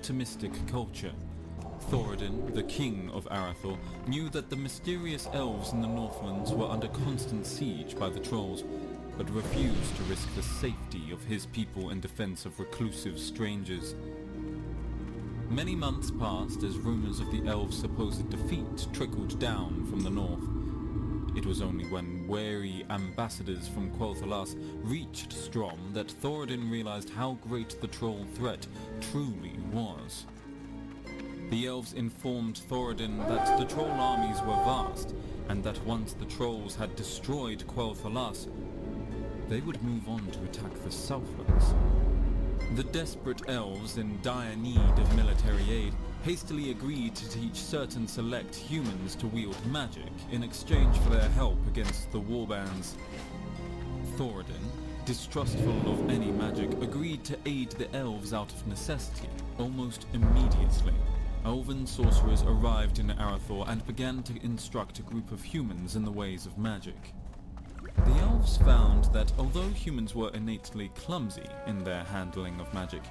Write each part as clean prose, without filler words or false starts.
optimistic culture. Thoradin, the king of Arthor, knew that the mysterious elves in the Northlands were under constant siege by the trolls, but refused to risk the safety of his people in defense of reclusive strangers. Many months passed as rumors of the elves' supposed defeat trickled down from the north. It was only when wary ambassadors from Quel'Thalas reached Strom that Thoradin realized how great the troll threat truly was. The elves informed Thoradin that the troll armies were vast, and that once the trolls had destroyed Quel'Thalas, they would move on to attack the Southlands. The desperate elves, in dire need of military aid, hastily agreed to teach certain select humans to wield magic in exchange for their help against the warbands. Thoradin, distrustful of any magic, agreed to aid the elves out of necessity. Almost immediately, elven sorcerers arrived in Arthor and began to instruct a group of humans in the ways of magic. The elves found that although humans were innately clumsy in their handling of magic,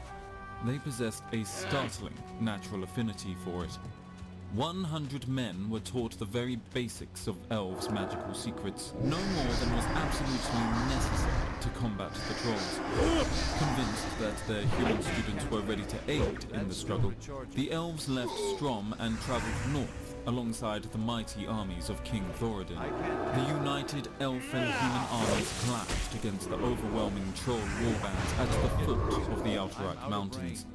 they possessed a startling natural affinity for it. 100 men were taught the very basics of elves' magical secrets, no more than was absolutely necessary to combat the trolls. Convinced that their human students were ready to aid in the struggle, the elves left Strom and traveled north alongside the mighty armies of King Thoradin. The united elf and human armies clashed against the overwhelming troll warbands at the foot of the Alterac Mountains.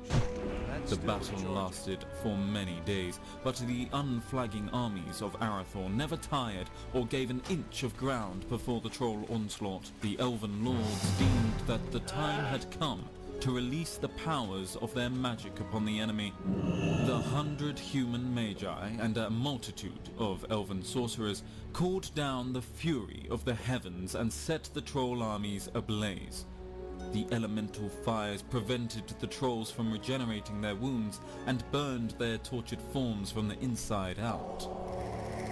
The battle lasted for many days, but the unflagging armies of Arthor never tired or gave an inch of ground before the troll onslaught. The elven lords deemed that the time had come to release the powers of their magic upon the enemy. The 100 human magi and a multitude of elven sorcerers called down the fury of the heavens and set the troll armies ablaze. The elemental fires prevented the trolls from regenerating their wounds and burned their tortured forms from the inside out.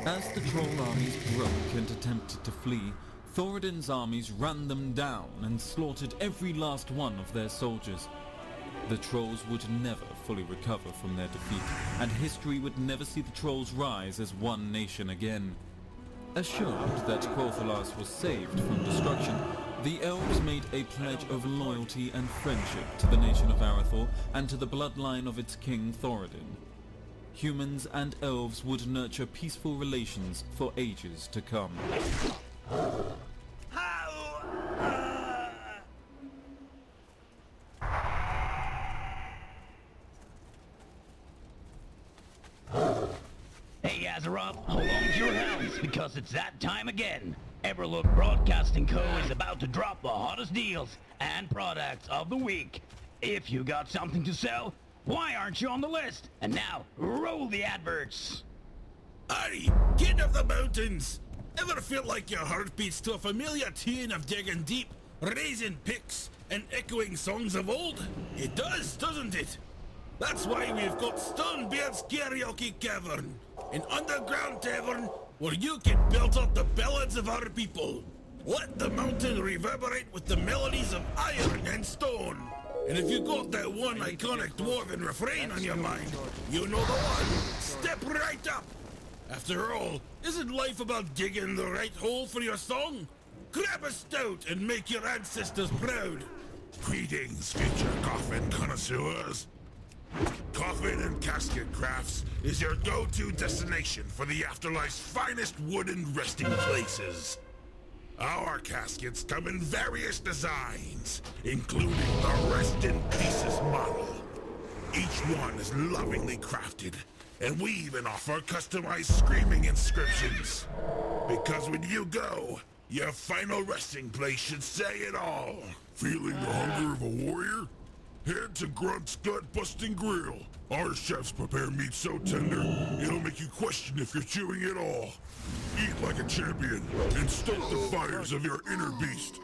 As the troll armies broke and attempted to flee, Thoradin's armies ran them down and slaughtered every last one of their soldiers. The trolls would never fully recover from their defeat, and history would never see the trolls rise as one nation again. Assured that Quel'Thalas was saved from destruction, the elves made a pledge of loyalty and friendship to the nation of Arthor and to the bloodline of its king Thoradin. Humans and elves would nurture peaceful relations for ages to come. Hey Azeroth, hold on to your helmets because it's that time again. Everlook Broadcasting Co. is about to drop the hottest deals and products of the week. If you got something to sell, why aren't you on the list? And now, roll the adverts. Aye, King of the Mountains! Ever feel like your heart beats to a familiar tune of digging deep, raising picks, and echoing songs of old? It does, doesn't it? That's why we've got Stonebeard's Karaoke Cavern, an underground tavern where you can belt out the ballads of our people. Let the mountain reverberate with the melodies of iron and stone. And if you got that one iconic dwarven refrain on your mind, you know the one. Step right up. After all, isn't life about digging the right hole for your song? Grab a stout and make your ancestors proud. Greetings, future coffin connoisseurs. Coffin and Casket Crafts is your go-to destination for the afterlife's finest wooden resting places. Our caskets come in various designs, including the Rest in Pieces model. Each one is lovingly crafted, and we even offer customized screaming inscriptions. Because when you go, your final resting place should say it all. Feeling the hunger of a warrior? Head to Grunt's Gut-Busting Grill. Our chefs prepare meat so tender, it'll make you question if you're chewing it all. Eat like a champion, and stoke the fires of your inner beast.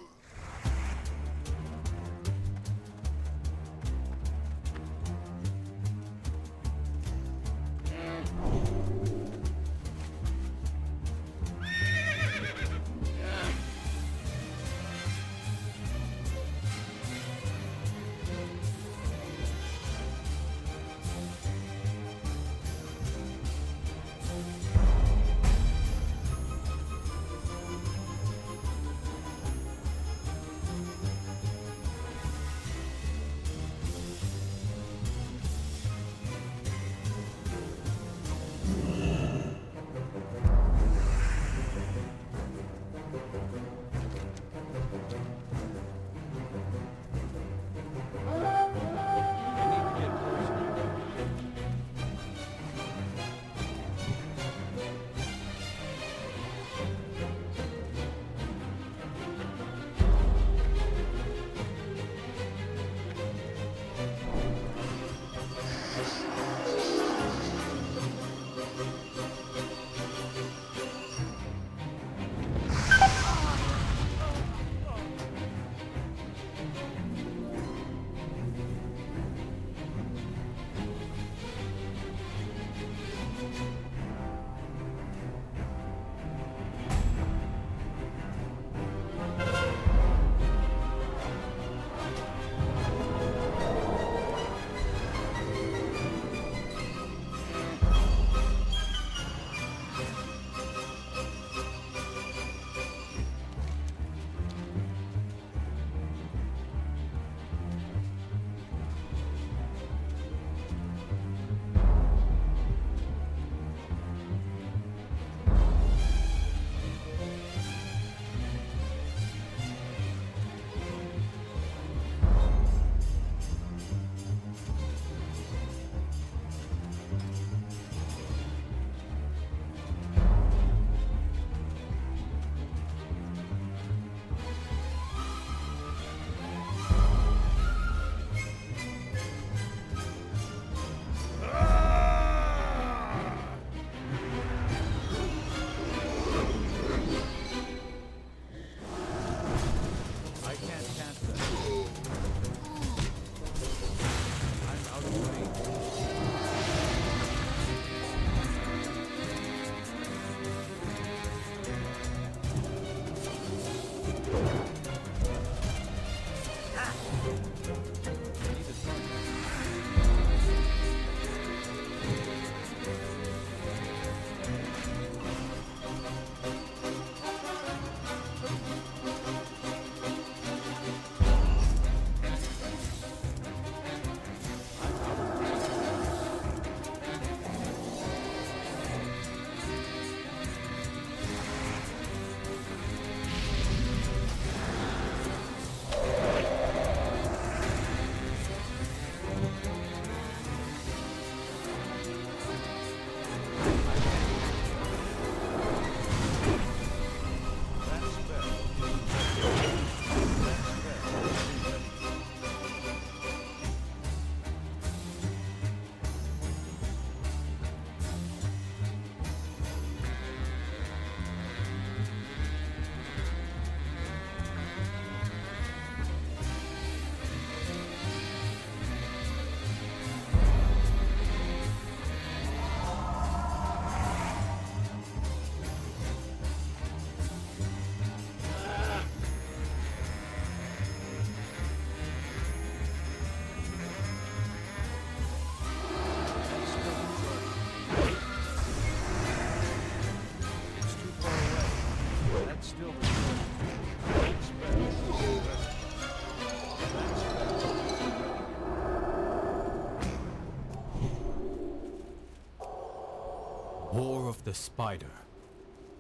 War of the Spider.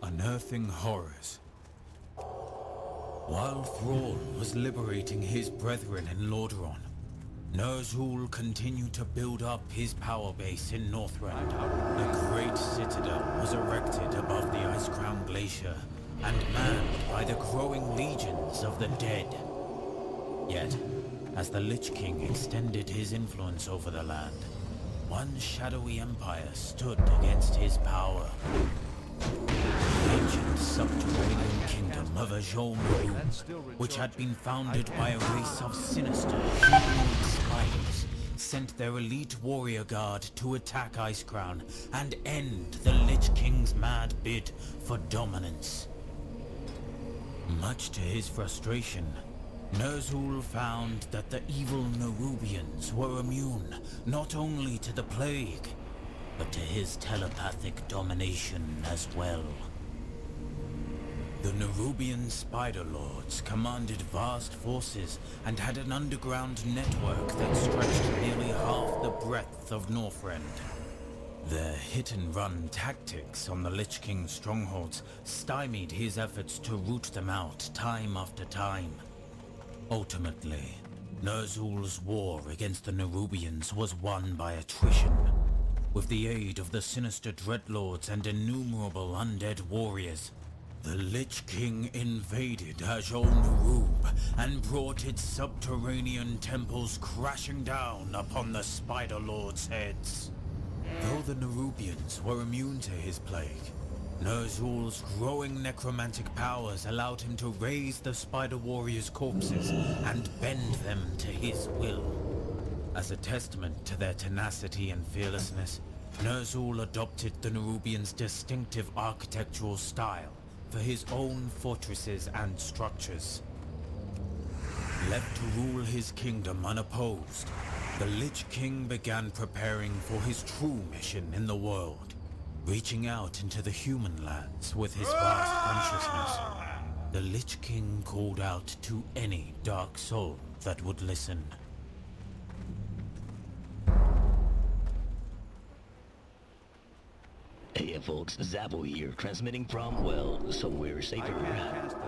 Unearthing Horrors. While Thrall was liberating his brethren in Lordaeron, Ner'zhul continued to build up his power base in Northrend. A great citadel was erected above the Ice-Crown Glacier and manned by the growing legions of the dead. Yet, as the Lich King extended his influence over the land, one shadowy empire stood against his power. The ancient subterranean kingdom of Ajol Naru, which had been founded by a race of sinister humanoid spiders, sent their elite warrior guard to attack Icecrown and end the Lich King's mad bid for dominance. Much to his frustration, Ner'zhul found that the evil Nerubians were immune not only to the plague, but to his telepathic domination as well. The Nerubian Spider Lords commanded vast forces and had an underground network that stretched nearly half the breadth of Northrend. Their hit-and-run tactics on the Lich King's strongholds stymied his efforts to root them out time after time. Ultimately, Ner'zhul's war against the Nerubians was won by attrition. With the aid of the sinister Dreadlords and innumerable undead warriors, the Lich King invaded Ajol Nerub and brought its subterranean temples crashing down upon the Spider Lords' heads. Though the Nerubians were immune to his plague, Ner'zhul's growing necromantic powers allowed him to raise the Spider Warriors' corpses and bend them to his will. As a testament to their tenacity and fearlessness, Ner'zhul adopted the Nerubians' distinctive architectural style for his own fortresses and structures. Left to rule his kingdom unopposed, the Lich King began preparing for his true mission in the world, reaching out into the human lands with his vast consciousness. The Lich King called out to any dark soul that would listen. Hey folks, Zabo here, transmitting from, well, somewhere safer.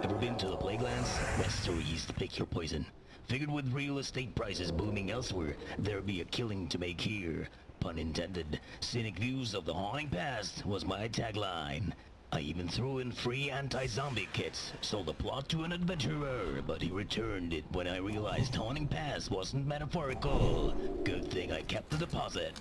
Ever been to the Plaguelands? West or east, pick your poison. Figured with real estate prices booming elsewhere, there'd be a killing to make here. Pun intended. Scenic views of the haunting past was my tagline. I even threw in free anti-zombie kits, sold the plot to an adventurer, but he returned it when I realized haunting past wasn't metaphorical. Good thing I kept the deposit.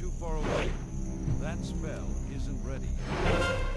too far away. That spell isn't ready yet.